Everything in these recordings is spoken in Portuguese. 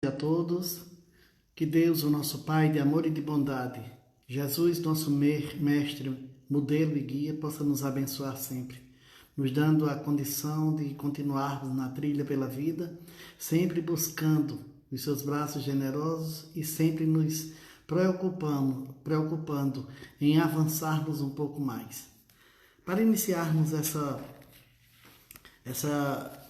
A todos, que Deus, o nosso Pai de amor e de bondade, Jesus, nosso mestre, modelo e guia, possa nos abençoar sempre, nos dando a condição de continuarmos na trilha pela vida, sempre buscando os seus braços generosos e sempre nos preocupando em avançarmos um pouco mais. Para iniciarmos essa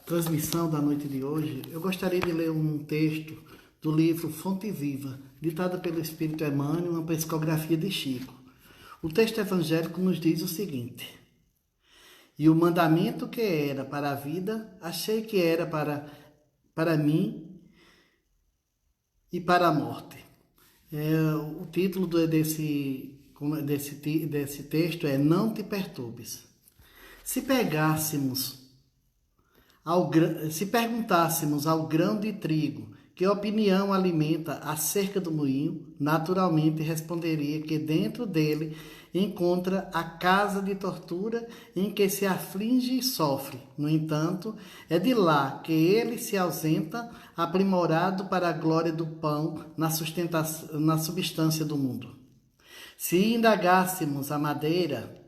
transmissão da noite de hoje, eu gostaria de ler um texto do livro Fonte Viva, ditada pelo Espírito Emmanuel, uma psicografia de Chico. O texto evangélico nos diz o seguinte: e o mandamento que era para a vida, achei que era para mim e para a morte. O título desse texto é Não te perturbes. Se perguntássemos ao grão de trigo que opinião alimenta acerca do moinho, naturalmente responderia que dentro dele encontra a casa de tortura em que se aflige e sofre. No entanto, é de lá que ele se ausenta, aprimorado para a glória do pão na substância do mundo. Se indagássemos a madeira,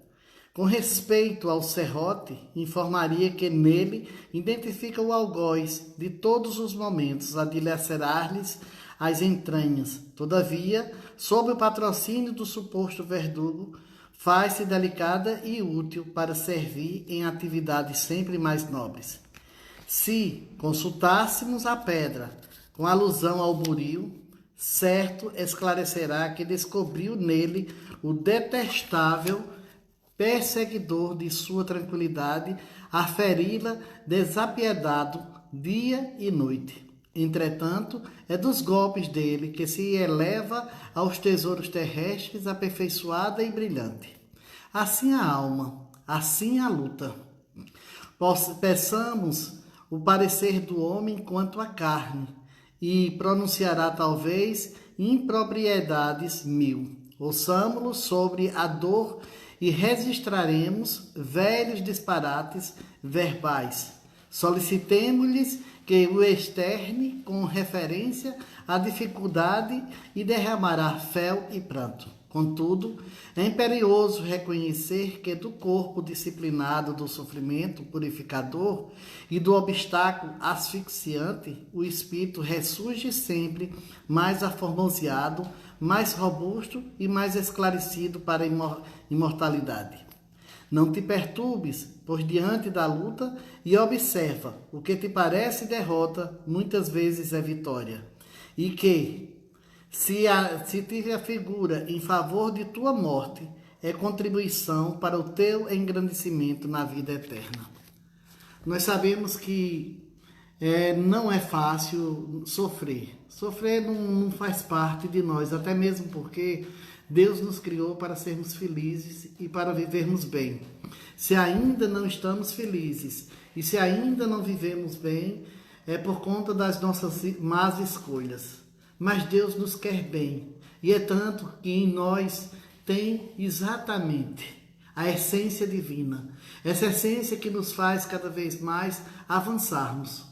com respeito ao serrote, informaria que nele identifica o algoz de todos os momentos a dilacerar-lhes as entranhas. Todavia, sob o patrocínio do suposto verdugo, faz-se delicada e útil para servir em atividades sempre mais nobres. Se consultássemos a pedra com alusão ao buril, certo esclarecerá que descobriu nele o detestável perseguidor de sua tranquilidade, a feri-la desapiedado dia e noite. Entretanto, é dos golpes dele que se eleva aos tesouros terrestres aperfeiçoada e brilhante. Assim a alma, assim a luta. Peçamos o parecer do homem quanto à carne, e pronunciará talvez impropriedades mil. Ouçamo-lo sobre a dor e registraremos velhos disparates verbais. Solicitemos-lhes que o externe com referência à dificuldade e derramará fel e pranto. Contudo, é imperioso reconhecer que do corpo disciplinado do sofrimento purificador e do obstáculo asfixiante, o espírito ressurge sempre mais aformoseado, mais robusto e mais esclarecido para a imortalidade. Não te perturbes, pois diante da luta, e observa, o que te parece derrota, muitas vezes é vitória. E que, se te afigura em favor de tua morte, é contribuição para o teu engrandecimento na vida eterna. Nós sabemos que não é fácil sofrer. Sofrer não faz parte de nós, até mesmo porque Deus nos criou para sermos felizes e para vivermos bem. Se ainda não estamos felizes e se ainda não vivemos bem, é por conta das nossas más escolhas. Mas Deus nos quer bem, e é tanto que em nós tem exatamente a essência divina, essa essência que nos faz cada vez mais avançarmos.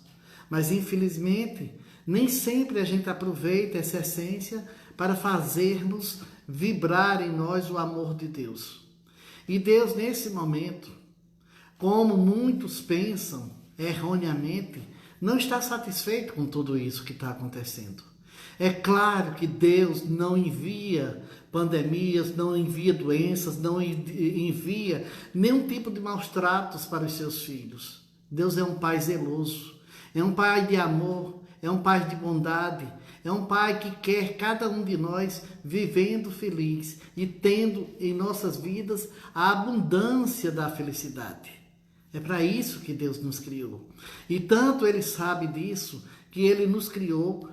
Mas infelizmente, nem sempre a gente aproveita essa essência para fazermos vibrar em nós o amor de Deus. E Deus, nesse momento, como muitos pensam erroneamente, não está satisfeito com tudo isso que está acontecendo. É claro que Deus não envia pandemias, não envia doenças, não envia nenhum tipo de maus tratos para os seus filhos. Deus é um Pai zeloso, é um Pai de amor, é um Pai de bondade, é um Pai que quer cada um de nós vivendo feliz e tendo em nossas vidas a abundância da felicidade. É para isso que Deus nos criou. E tanto Ele sabe disso que Ele nos criou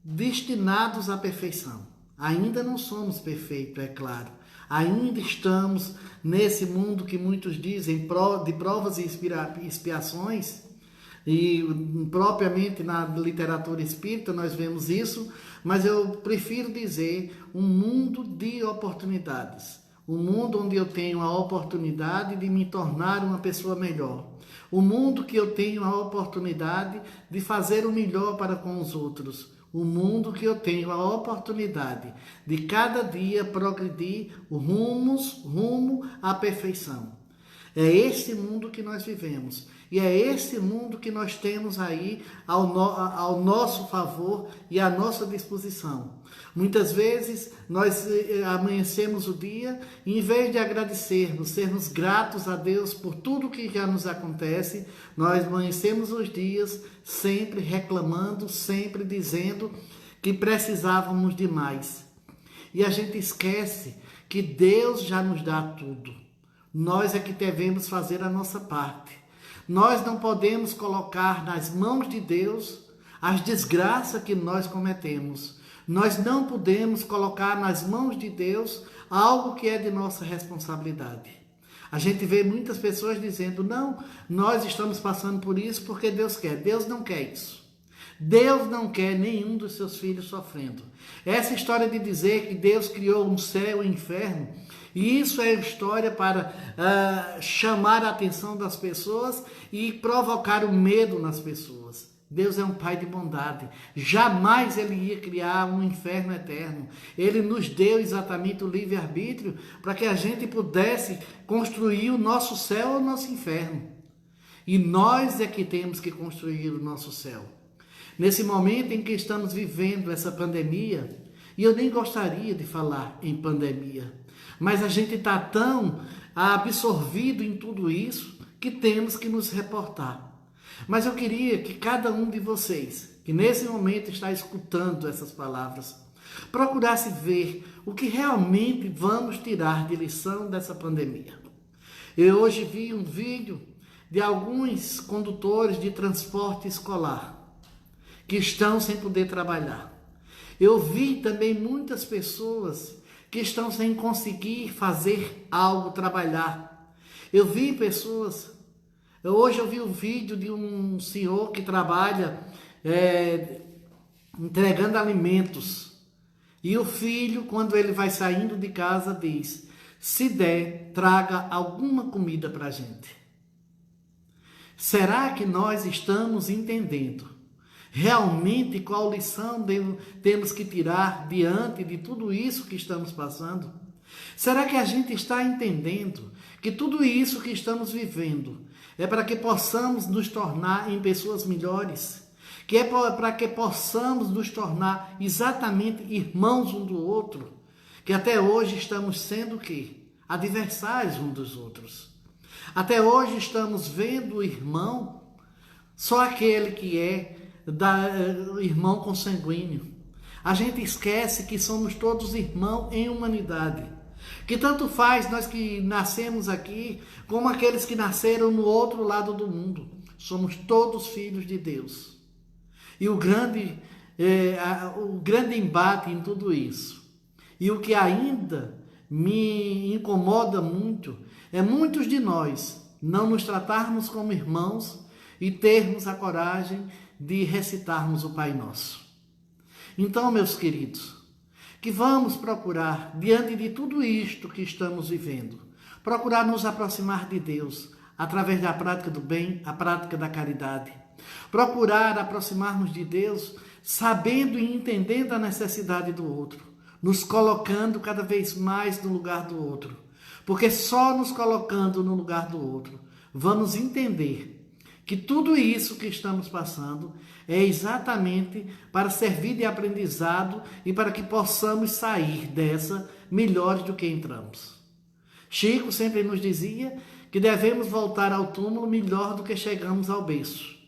destinados à perfeição. Ainda não somos perfeitos, é claro. Ainda estamos nesse mundo que muitos dizem de provas e expiações, e propriamente na literatura espírita nós vemos isso, mas eu prefiro dizer um mundo de oportunidades. Um mundo onde eu tenho a oportunidade de me tornar uma pessoa melhor. Um mundo que eu tenho a oportunidade de fazer o melhor para com os outros. um mundo que eu tenho a oportunidade de cada dia progredir rumo à perfeição. É esse mundo que nós vivemos. E é esse mundo que nós temos aí ao nosso favor e à nossa disposição. Muitas vezes nós amanhecemos o dia e, em vez de agradecermos, sermos gratos a Deus por tudo que já nos acontece, nós amanhecemos os dias sempre reclamando, sempre dizendo que precisávamos de mais. E a gente esquece que Deus já nos dá tudo. Nós é que devemos fazer a nossa parte. Nós não podemos colocar nas mãos de Deus as desgraças que nós cometemos. Nós não podemos colocar nas mãos de Deus algo que é de nossa responsabilidade. A gente vê muitas pessoas dizendo, não, nós estamos passando por isso porque Deus quer. Deus não quer isso. Deus não quer nenhum dos seus filhos sofrendo. Essa história de dizer que Deus criou um céu e um inferno, e isso é história para chamar a atenção das pessoas e provocar o medo nas pessoas. Deus é um Pai de bondade. Jamais Ele ia criar um inferno eterno. Ele nos deu exatamente o livre-arbítrio para que a gente pudesse construir o nosso céu ou o nosso inferno. E nós é que temos que construir o nosso céu. Nesse momento em que estamos vivendo essa pandemia, e eu nem gostaria de falar em pandemia, mas a gente está tão absorvido em tudo isso que temos que nos reportar. Mas eu queria que cada um de vocês, que nesse momento está escutando essas palavras, procurasse ver o que realmente vamos tirar de lição dessa pandemia. Eu hoje vi um vídeo de alguns condutores de transporte escolar que estão sem poder trabalhar. Eu vi também muitas pessoas que estão sem conseguir fazer algo, trabalhar. Eu vi pessoas... Hoje eu vi um vídeo de um senhor que trabalha entregando alimentos. E o filho, quando ele vai saindo de casa, diz, se der, traga alguma comida para a gente. Será que nós estamos entendendo realmente qual lição temos que tirar diante de tudo isso que estamos passando? Será que a gente está entendendo que tudo isso que estamos vivendo é para que possamos nos tornar em pessoas melhores? Que é para que possamos nos tornar exatamente irmãos um do outro? Que até hoje estamos sendo o quê? Adversários um dos outros. Até hoje estamos vendo o irmão, só aquele que é irmão consanguíneo. A gente esquece que somos todos irmãos em humanidade. Que tanto faz nós que nascemos aqui, como aqueles que nasceram no outro lado do mundo. Somos todos filhos de Deus. E o grande embate em tudo isso, e o que ainda me incomoda muito, é muitos de nós não nos tratarmos como irmãos e termos a coragem de recitarmos o Pai Nosso. Então, meus queridos, que vamos procurar, diante de tudo isto que estamos vivendo, procurar nos aproximar de Deus, através da prática do bem, a prática da caridade. Procurar aproximar-nos de Deus, sabendo e entendendo a necessidade do outro, nos colocando cada vez mais no lugar do outro. Porque só nos colocando no lugar do outro, vamos entender que tudo isso que estamos passando é exatamente para servir de aprendizado e para que possamos sair dessa melhores do que entramos. Chico sempre nos dizia que devemos voltar ao túmulo melhor do que chegamos ao berço.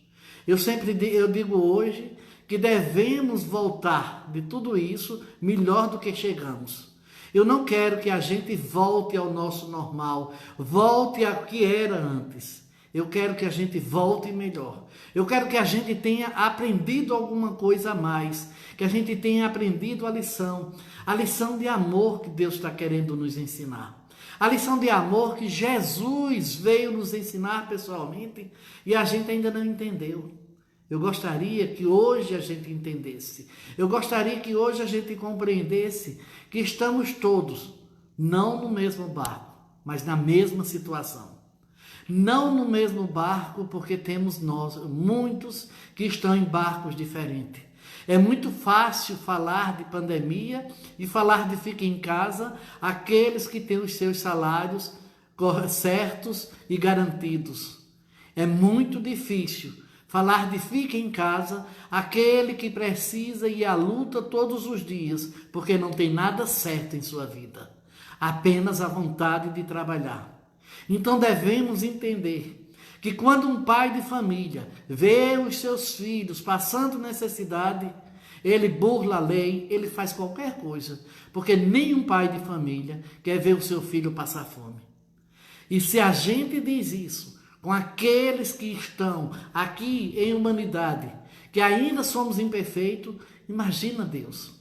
Eu digo hoje que devemos voltar de tudo isso melhor do que chegamos. Eu não quero que a gente volte ao nosso normal, volte ao que era antes. Eu quero que a gente volte melhor. Eu quero que a gente tenha aprendido alguma coisa a mais, que a gente tenha aprendido a lição de amor que Deus está querendo nos ensinar. A lição de amor que Jesus veio nos ensinar pessoalmente e a gente ainda não entendeu. Eu gostaria que hoje a gente entendesse. Eu gostaria que hoje a gente compreendesse que estamos todos, não no mesmo barco, mas na mesma situação. Não no mesmo barco, porque temos muitos que estão em barcos diferentes. É muito fácil falar de pandemia e falar de fica em casa aqueles que têm os seus salários certos e garantidos. É muito difícil falar de fica em casa aquele que precisa ir à luta todos os dias, porque não tem nada certo em sua vida, apenas a vontade de trabalhar. Então devemos entender que quando um pai de família vê os seus filhos passando necessidade, ele burla a lei, ele faz qualquer coisa, porque nenhum pai de família quer ver o seu filho passar fome. E se a gente diz isso com aqueles que estão aqui em humanidade, que ainda somos imperfeitos, imagina Deus.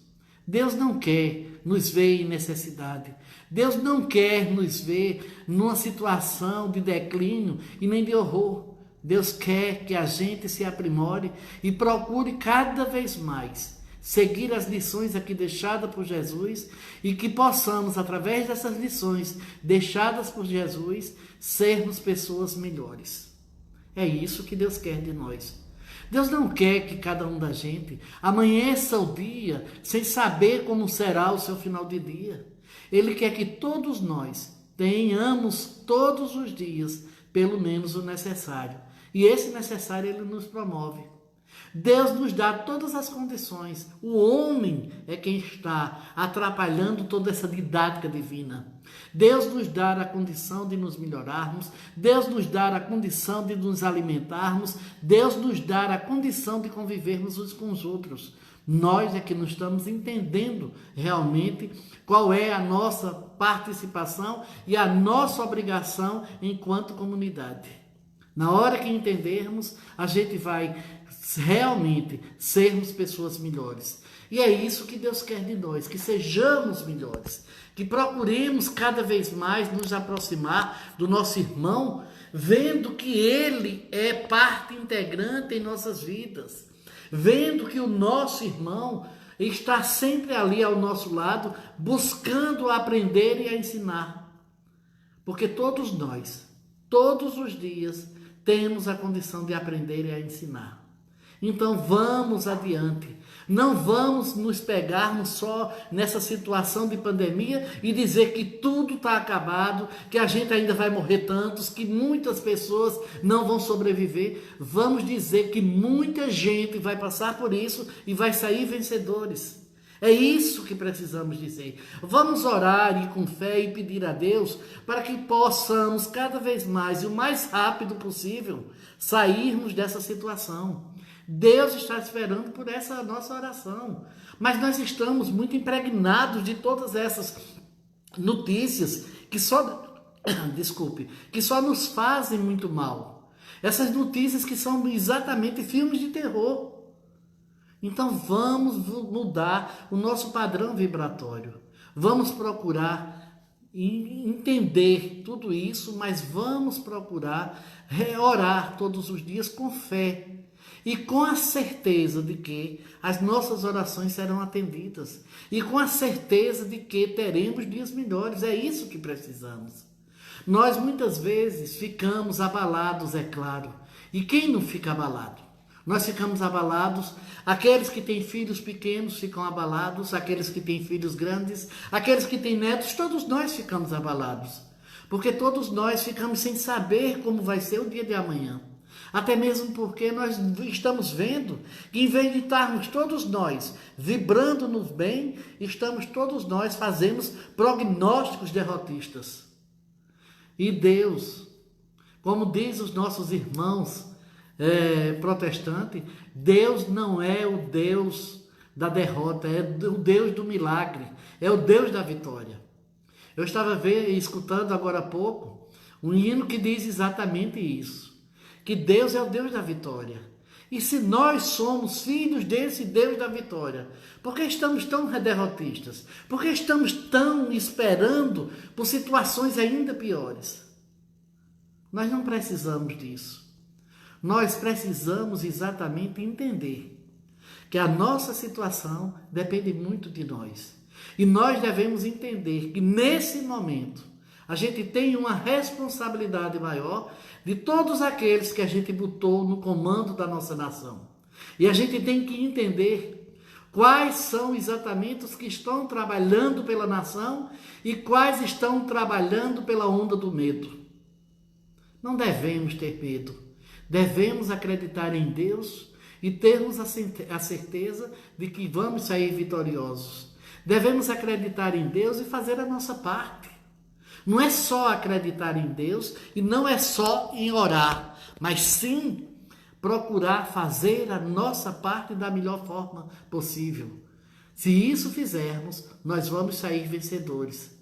Deus não quer nos ver em necessidade. Deus não quer nos ver numa situação de declínio e nem de horror. Deus quer que a gente se aprimore e procure cada vez mais seguir as lições aqui deixadas por Jesus e que possamos, através dessas lições deixadas por Jesus, sermos pessoas melhores. É isso que Deus quer de nós. Deus não quer que cada um da gente amanheça o dia sem saber como será o seu final de dia. Ele quer que todos nós tenhamos todos os dias pelo menos o necessário. E esse necessário Ele nos promove. Deus nos dá todas as condições. O homem é quem está atrapalhando toda essa didática divina. Deus nos dá a condição de nos melhorarmos. Deus nos dá a condição de nos alimentarmos. Deus nos dá a condição de convivermos uns com os outros. Nós é que não estamos entendendo realmente qual é a nossa participação e a nossa obrigação enquanto comunidade. Na hora que entendermos, a gente vai realmente sermos pessoas melhores. E é isso que Deus quer de nós, que sejamos melhores, que procuremos cada vez mais nos aproximar do nosso irmão, vendo que ele é parte integrante em nossas vidas, vendo que o nosso irmão está sempre ali ao nosso lado, buscando aprender e a ensinar. Porque todos nós, todos os dias, temos a condição de aprender e a ensinar. Então vamos adiante. Não vamos nos pegarmos só nessa situação de pandemia e dizer que tudo está acabado, que a gente ainda vai morrer tantos, que muitas pessoas não vão sobreviver. Vamos dizer que muita gente vai passar por isso e vai sair vencedores. É isso que precisamos dizer. Vamos orar e com fé e pedir a Deus para que possamos cada vez mais e o mais rápido possível sairmos dessa situação. Deus está esperando por essa nossa oração. Mas nós estamos muito impregnados de todas essas notícias que só, que só nos fazem muito mal. Essas notícias que são exatamente filmes de terror. Então vamos mudar o nosso padrão vibratório. Vamos procurar entender tudo isso, mas vamos procurar orar todos os dias com fé e com a certeza de que as nossas orações serão atendidas e com a certeza de que teremos dias melhores. É isso que precisamos. Nós muitas vezes ficamos abalados, é claro. E quem não fica abalado? Nós ficamos abalados, aqueles que têm filhos pequenos ficam abalados, aqueles que têm filhos grandes, aqueles que têm netos, todos nós ficamos abalados. Porque todos nós ficamos sem saber como vai ser o dia de amanhã. Até mesmo porque nós estamos vendo que em vez de estarmos todos nós vibrando no bem, estamos todos nós fazendo prognósticos derrotistas. E Deus, como diz os nossos irmãos protestantes, Deus não é o Deus da derrota, é o Deus do milagre, é o Deus da vitória. Eu estava escutando agora há pouco um hino que diz exatamente isso. Que Deus é o Deus da vitória. E se nós somos filhos desse Deus da vitória, por que estamos tão derrotistas? Por que estamos tão esperando por situações ainda piores? Nós não precisamos disso. Nós precisamos exatamente entender que a nossa situação depende muito de nós. E nós devemos entender que nesse momento a gente tem uma responsabilidade maior de todos aqueles que a gente botou no comando da nossa nação. E a gente tem que entender Quais são exatamente os que estão trabalhando pela nação e quais estão trabalhando pela onda do medo. Não devemos ter medo. Devemos acreditar em Deus e termos a certeza de que vamos sair vitoriosos. Devemos acreditar em Deus e fazer a nossa parte. Não é só acreditar em Deus e não é só em orar, mas sim procurar fazer a nossa parte da melhor forma possível. Se isso fizermos, nós vamos sair vencedores.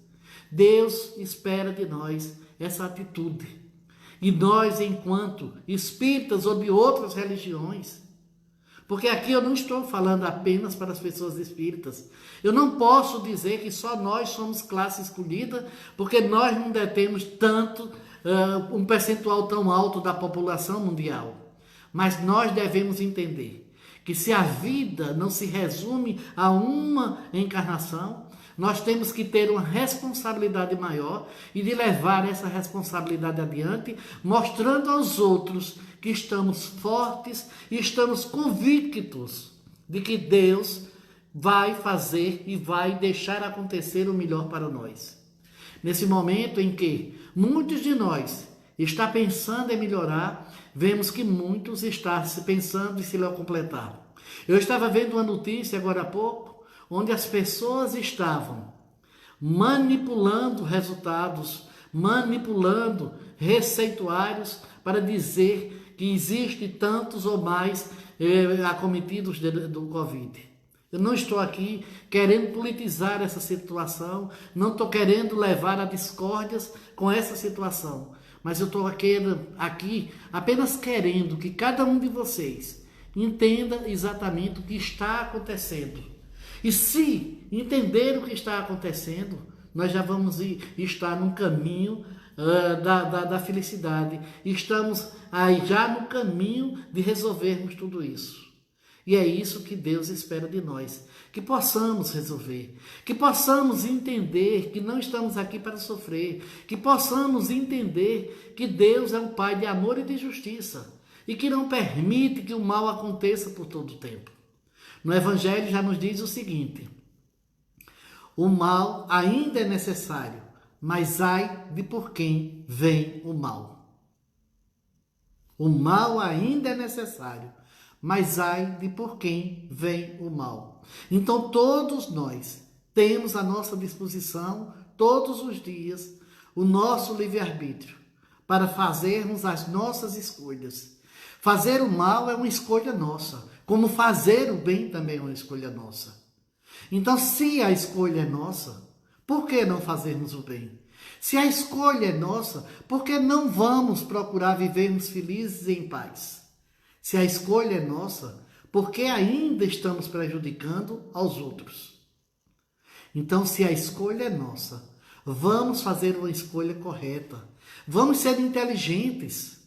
Deus espera de nós essa atitude. E nós, enquanto espíritas ou de outras religiões, porque aqui eu não estou falando apenas para as pessoas espíritas. Eu não posso dizer que só nós somos classe escolhida, porque nós não detemos tanto, um percentual tão alto da população mundial. Mas nós devemos entender que se a vida não se resume a uma encarnação, nós temos que ter uma responsabilidade maior e de levar essa responsabilidade adiante, mostrando aos outros que estamos fortes e estamos convictos de que Deus vai fazer e vai deixar acontecer o melhor para nós. Nesse momento em que muitos de nós está pensando em melhorar, vemos que muitos estão pensando em se completar. Eu estava vendo uma notícia agora há pouco, onde as pessoas estavam manipulando resultados, manipulando receituários para dizer que existe tantos ou mais acometidos do Covid. Eu não estou aqui querendo politizar essa situação, não estou querendo levar a discórdias com essa situação, mas eu estou aqui apenas querendo que cada um de vocês entenda exatamente o que está acontecendo. E se entender o que está acontecendo, nós já vamos estar no caminho da felicidade. Estamos aí já no caminho de resolvermos tudo isso. E é isso que Deus espera de nós, que possamos resolver, que possamos entender que não estamos aqui para sofrer, que possamos entender que Deus é um Pai de amor e de justiça e que não permite que o mal aconteça por todo o tempo. No Evangelho já nos diz o seguinte: o mal ainda é necessário, mas ai de por quem vem o mal. O mal ainda é necessário, mas ai de por quem vem o mal. Então todos nós temos à nossa disposição, todos os dias, o nosso livre-arbítrio para fazermos as nossas escolhas. Fazer o mal é uma escolha nossa, como fazer o bem também é uma escolha nossa. Então, se a escolha é nossa, por que não fazermos o bem? Se a escolha é nossa, por que não vamos procurar vivermos felizes e em paz? Se a escolha é nossa, por que ainda estamos prejudicando aos outros? Então, se a escolha é nossa, vamos fazer uma escolha correta. Vamos ser inteligentes.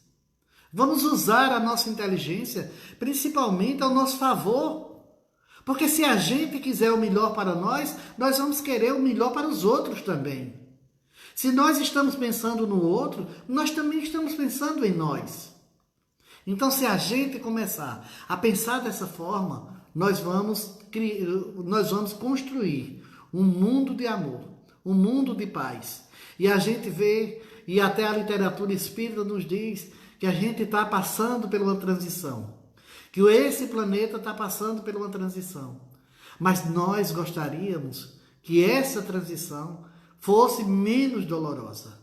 Vamos usar a nossa inteligência, principalmente ao nosso favor. Porque se a gente quiser o melhor para nós, nós vamos querer o melhor para os outros também. Se nós estamos pensando no outro, nós também estamos pensando em nós. Então, se a gente começar a pensar dessa forma, nós vamos construir um mundo de amor, um mundo de paz. E a gente vê, e até a literatura espírita nos diz, que a gente está passando por uma transição. Que esse planeta está passando por uma transição. Mas nós gostaríamos que essa transição fosse menos dolorosa.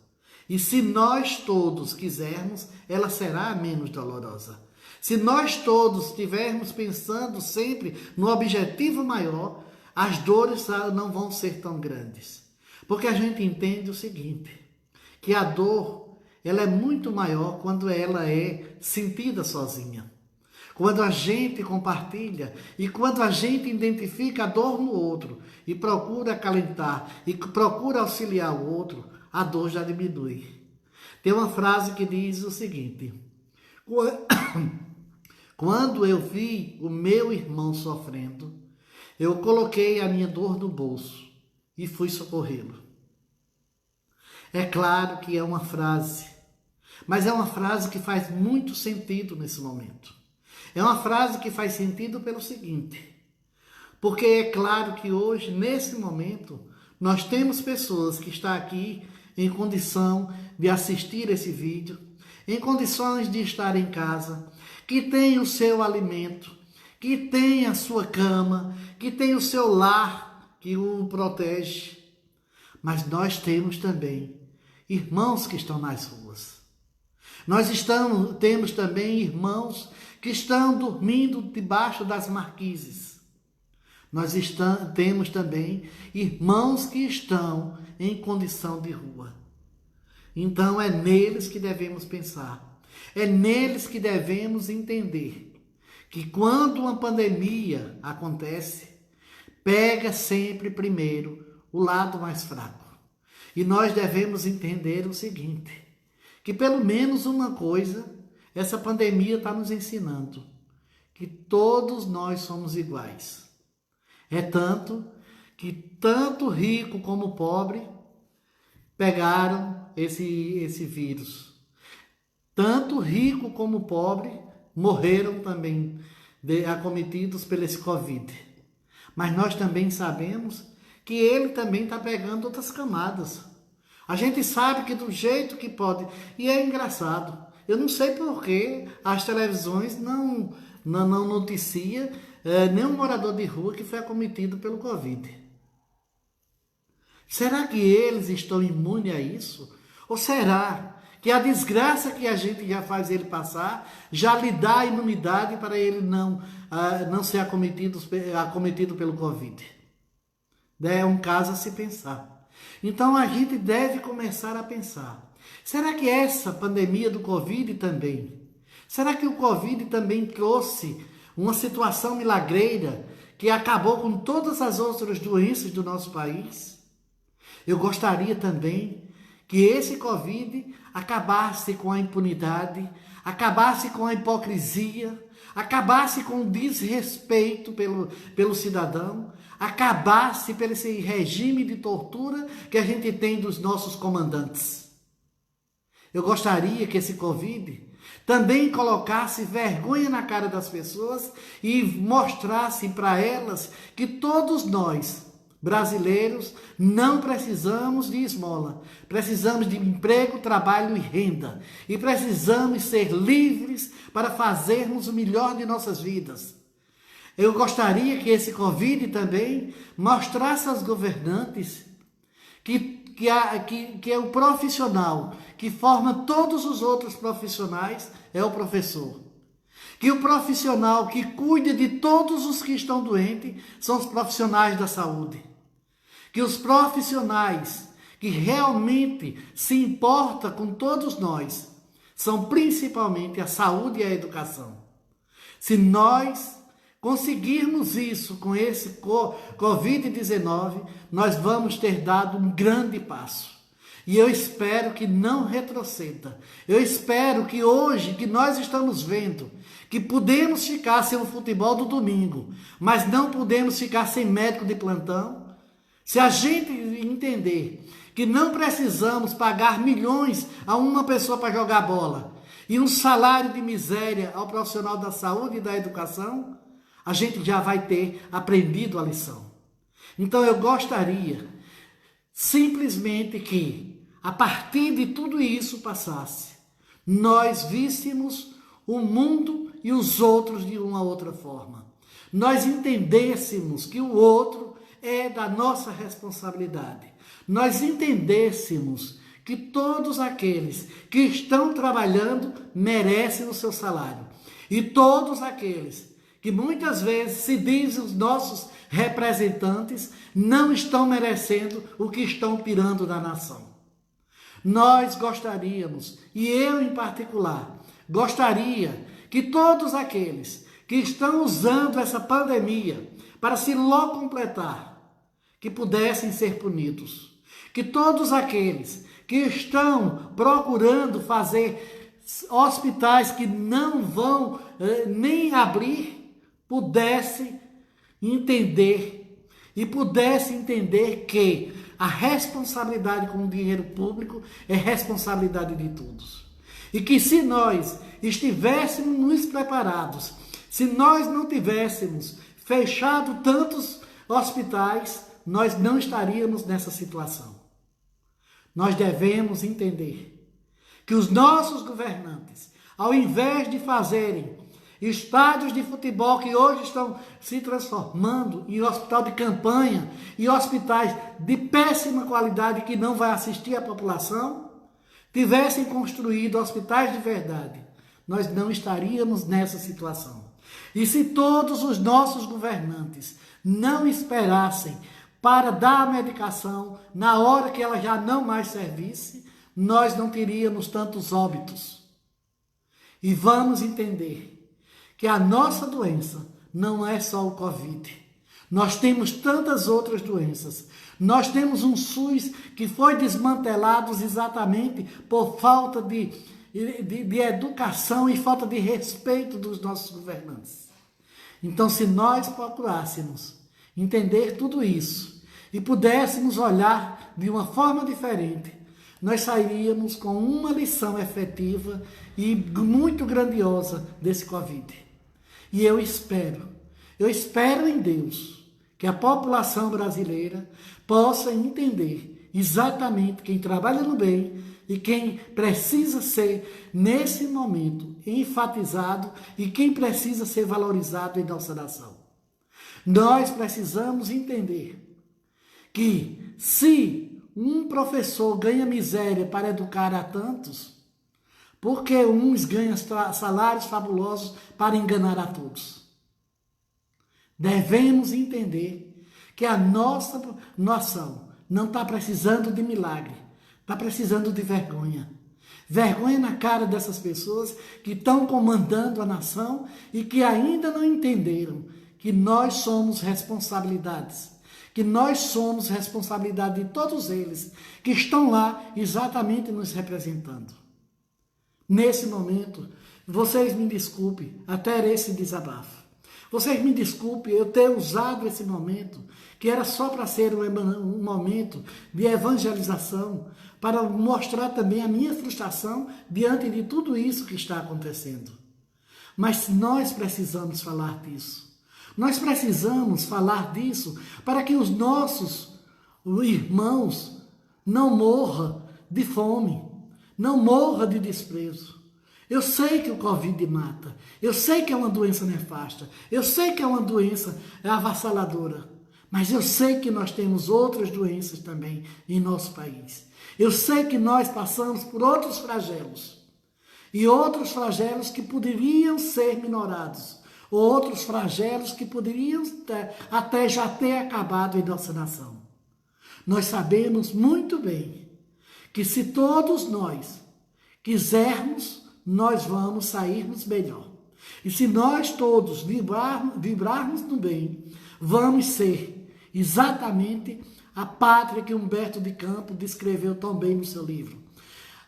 E se nós todos quisermos, ela será menos dolorosa. Se nós todos estivermos pensando sempre no objetivo maior, as dores não vão ser tão grandes. Porque a gente entende o seguinte, que a dor ela é muito maior quando ela é sentida sozinha. Quando a gente compartilha e quando a gente identifica a dor no outro e procura acalentar e procura auxiliar o outro, a dor já diminui. Tem uma frase que diz o seguinte: quando eu vi o meu irmão sofrendo, eu coloquei a minha dor no bolso e fui socorrê-lo. É claro que é uma frase, mas é uma frase que faz muito sentido nesse momento. É uma frase que faz sentido pelo seguinte: Porque é claro que hoje, nesse momento, nós temos pessoas que estão aqui em condição de assistir esse vídeo, em condições de estar em casa, que tem o seu alimento, que tem a sua cama, que tem o seu lar que o protege. Mas nós temos também irmãos que estão nas ruas. Temos também irmãos que estão dormindo debaixo das marquises. Temos também irmãos que estão em condição de rua. Então é neles que devemos pensar. É neles que devemos entender que quando uma pandemia acontece, pega sempre primeiro o lado mais fraco. E nós devemos entender o seguinte, que pelo menos uma coisa essa pandemia está nos ensinando, que todos nós somos iguais. É tanto que tanto rico como pobre pegaram esse vírus. Tanto rico como pobre morreram também acometidos por esse Covid. Mas nós também sabemos que ele também está pegando outras camadas. A gente sabe que do jeito que pode, e é engraçado, eu não sei por que as televisões não noticiam nenhum morador de rua que foi acometido pelo Covid. Será que eles estão imunes a isso? Ou será que a desgraça que a gente já faz ele passar já lhe dá a imunidade para ele não ser acometido pelo Covid? É um caso a se pensar. Então a gente deve começar a pensar, será que essa pandemia do Covid também, será que o Covid também trouxe uma situação milagreira que acabou com todas as outras doenças do nosso país? Eu gostaria também que esse Covid acabasse com a impunidade, acabasse com a hipocrisia, acabasse com o desrespeito pelo cidadão, acabasse pelo esse regime de tortura que a gente tem dos nossos comandantes. Eu gostaria que esse Covid também colocasse vergonha na cara das pessoas e mostrasse para elas que todos nós, brasileiros, não precisamos de esmola, precisamos de emprego, trabalho e renda, e precisamos ser livres para fazermos o melhor de nossas vidas. Eu gostaria que esse Covid também mostrasse aos governantes que é o profissional que forma todos os outros profissionais é o professor. Que o profissional que cuida de todos os que estão doentes são os profissionais da saúde. Que os profissionais que realmente se importam com todos nós são principalmente a saúde e a educação. Se nós conseguirmos isso com esse Covid-19, nós vamos ter dado um grande passo. E eu espero que não retroceda. Eu espero que hoje, que nós estamos vendo, que podemos ficar sem o futebol do domingo, mas não podemos ficar sem médico de plantão. Se a gente entender que não precisamos pagar milhões a uma pessoa para jogar bola e um salário de miséria ao profissional da saúde e da educação, a gente já vai ter aprendido a lição. Então eu gostaria simplesmente que, a partir de tudo isso passasse, nós víssemos o mundo e os outros de uma outra forma. Nós entendêssemos que o outro é da nossa responsabilidade. Nós entendêssemos que todos aqueles que estão trabalhando merecem o seu salário. E todos aqueles que muitas vezes se dizem os nossos representantes não estão merecendo o que estão tirando da nação. Nós gostaríamos, e eu em particular, gostaria que todos aqueles que estão usando essa pandemia para se locupletar, que pudessem ser punidos. Que todos aqueles que estão procurando fazer hospitais que não vão nem abrir, pudessem entender e pudessem entender que a responsabilidade com o dinheiro público é responsabilidade de todos. E que se nós estivéssemos nos preparados, se nós não tivéssemos fechado tantos hospitais, nós não estaríamos nessa situação. Nós devemos entender que os nossos governantes, ao invés de fazerem estádios de futebol que hoje estão se transformando em hospital de campanha e hospitais de péssima qualidade que não vai assistir a população, tivessem construído hospitais de verdade, nós não estaríamos nessa situação. E se todos os nossos governantes não esperassem para dar a medicação na hora que ela já não mais servisse, nós não teríamos tantos óbitos. E vamos entender que a nossa doença não é só o Covid. Nós temos tantas outras doenças. Nós temos um SUS que foi desmantelado exatamente por falta de educação e falta de respeito dos nossos governantes. Então, se nós procurássemos entender tudo isso e pudéssemos olhar de uma forma diferente, nós sairíamos com uma lição efetiva e muito grandiosa desse Covid. E eu espero em Deus que a população brasileira possa entender exatamente quem trabalha no bem e quem precisa ser, nesse momento, enfatizado e quem precisa ser valorizado em nossa nação. Nós precisamos entender que se um professor ganha miséria para educar a tantos, porque uns ganham salários fabulosos para enganar a todos. Devemos entender que a nossa nação não está precisando de milagre, está precisando de vergonha. Vergonha na cara dessas pessoas que estão comandando a nação e que ainda não entenderam que nós somos responsabilidades. Que nós somos responsabilidade de todos eles que estão lá exatamente nos representando. Nesse momento, vocês me desculpem até esse desabafo. Vocês me desculpem eu ter usado esse momento, que era só para ser um momento de evangelização, para mostrar também a minha frustração diante de tudo isso que está acontecendo. Mas nós precisamos falar disso. Nós precisamos falar disso para que os nossos irmãos não morram de fome, não morram de desprezo. Eu sei que o Covid mata, eu sei que é uma doença nefasta, eu sei que é uma doença avassaladora, mas eu sei que nós temos outras doenças também em nosso país. Eu sei que nós passamos por outros flagelos, e outros flagelos que poderiam ser minorados, outros flagelos que poderiam até já ter acabado em nossa nação. Nós sabemos muito bem que se todos nós quisermos, nós vamos sairmos melhor. E se nós todos vibrarmos no bem, vamos ser exatamente a pátria que Humberto de Campos descreveu tão bem no seu livro.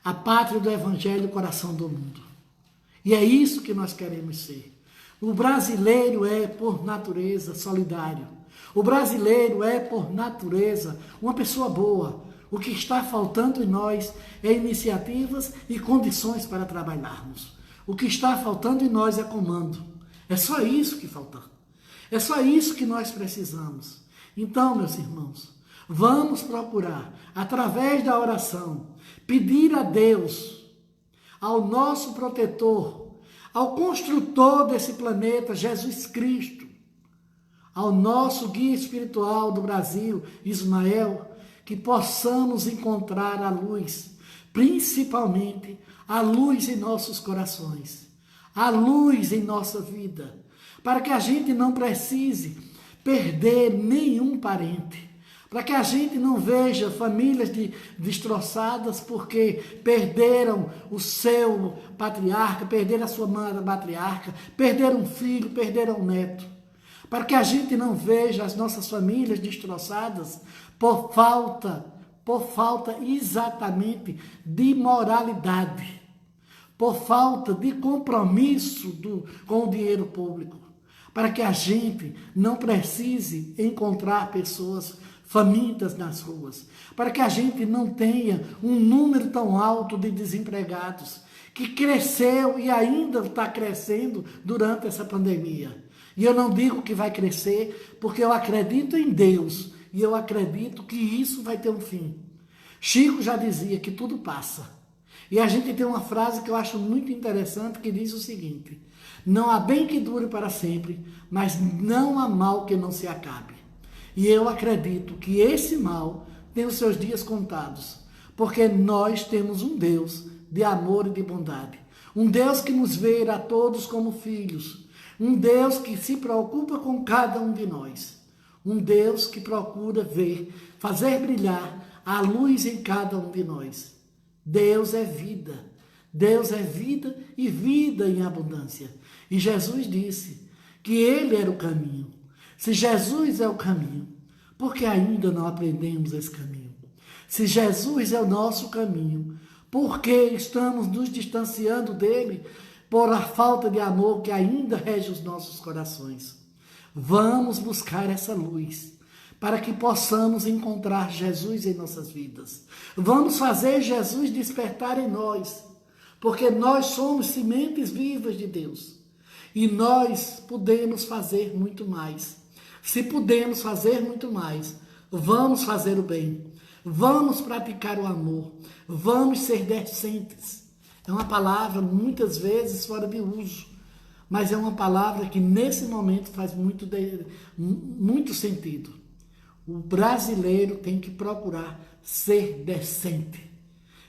A pátria do Evangelho, coração do mundo. E é isso que nós queremos ser. O brasileiro é, por natureza, solidário. O brasileiro é, por natureza, uma pessoa boa. O que está faltando em nós é iniciativas e condições para trabalharmos. O que está faltando em nós é comando. É só isso que falta. É só isso que nós precisamos. Então, meus irmãos, vamos procurar, através da oração, pedir a Deus, ao nosso protetor, ao construtor desse planeta, Jesus Cristo, ao nosso guia espiritual do Brasil, Ismael, que possamos encontrar a luz, principalmente a luz em nossos corações, a luz em nossa vida, para que a gente não precise perder nenhum parente, para que a gente não veja famílias destroçadas porque perderam o seu patriarca, perderam a sua mãe matriarca, perderam um filho, perderam um neto. Para que a gente não veja as nossas famílias destroçadas por falta exatamente de moralidade, por falta de compromisso com o dinheiro público. Para que a gente não precise encontrar pessoas famintas nas ruas, para que a gente não tenha um número tão alto de desempregados, que cresceu e ainda está crescendo durante essa pandemia. E eu não digo que vai crescer, porque eu acredito em Deus. E eu acredito que isso vai ter um fim. Chico já dizia que tudo passa. E a gente tem uma frase que eu acho muito interessante, que diz o seguinte: não há bem que dure para sempre, mas não há mal que não se acabe. E eu acredito que esse mal tem os seus dias contados, porque nós temos um Deus de amor e de bondade. Um Deus que nos vê a todos como filhos. Um Deus que se preocupa com cada um de nós. Um Deus que procura ver, fazer brilhar a luz em cada um de nós. Deus é vida. Deus é vida e vida em abundância. E Jesus disse que Ele era o caminho. Se Jesus é o caminho, por que ainda não aprendemos esse caminho? Se Jesus é o nosso caminho, por que estamos nos distanciando dele por a falta de amor que ainda rege os nossos corações? Vamos buscar essa luz para que possamos encontrar Jesus em nossas vidas. Vamos fazer Jesus despertar em nós, porque nós somos sementes vivas de Deus e nós podemos fazer muito mais. Se podemos fazer muito mais, vamos fazer o bem, vamos praticar o amor, vamos ser decentes. É uma palavra muitas vezes fora de uso, mas é uma palavra que nesse momento faz muito sentido. O brasileiro tem que procurar ser decente,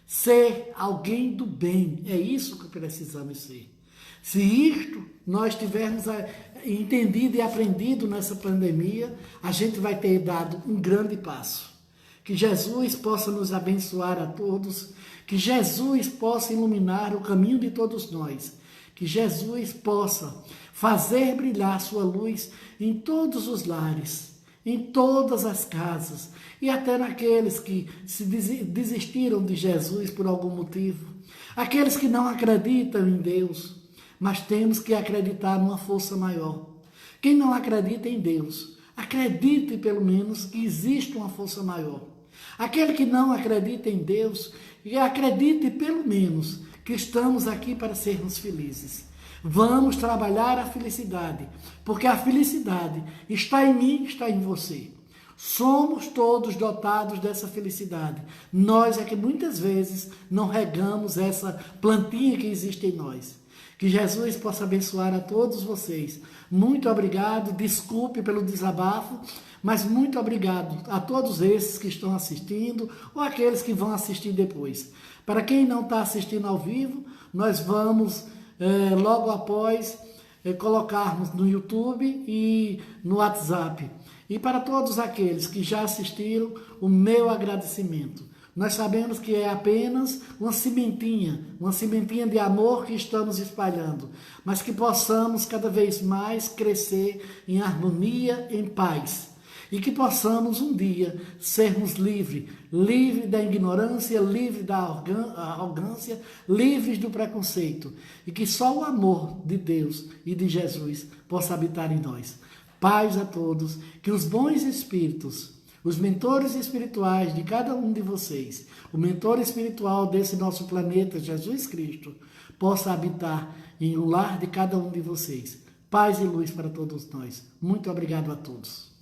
ser alguém do bem. É isso que precisamos ser. Se isto nós tivermos entendido e aprendido nessa pandemia, a gente vai ter dado um grande passo. Que Jesus possa nos abençoar a todos, que Jesus possa iluminar o caminho de todos nós, que Jesus possa fazer brilhar sua luz em todos os lares, em todas as casas e até naqueles que se desistiram de Jesus por algum motivo, aqueles que não acreditam em Deus. Mas temos que acreditar numa força maior. Quem não acredita em Deus, acredite pelo menos que existe uma força maior. Aquele que não acredita em Deus, acredite pelo menos que estamos aqui para sermos felizes. Vamos trabalhar a felicidade, porque a felicidade está em mim, está em você. Somos todos dotados dessa felicidade. Nós é que muitas vezes não regamos essa plantinha que existe em nós. Que Jesus possa abençoar a todos vocês. Muito obrigado, desculpe pelo desabafo, mas muito obrigado a todos esses que estão assistindo ou aqueles que vão assistir depois. Para quem não está assistindo ao vivo, nós vamos logo após colocarmos no YouTube e no WhatsApp. E para todos aqueles que já assistiram, o meu agradecimento. Nós sabemos que é apenas uma sementinha de amor que estamos espalhando, mas que possamos cada vez mais crescer em harmonia, em paz, e que possamos um dia sermos livres da ignorância, livres da arrogância, livres do preconceito, e que só o amor de Deus e de Jesus possa habitar em nós. Paz a todos, que os bons espíritos, os mentores espirituais de cada um de vocês, o mentor espiritual desse nosso planeta, Jesus Cristo, possa habitar em um lar de cada um de vocês. Paz e luz para todos nós. Muito obrigado a todos.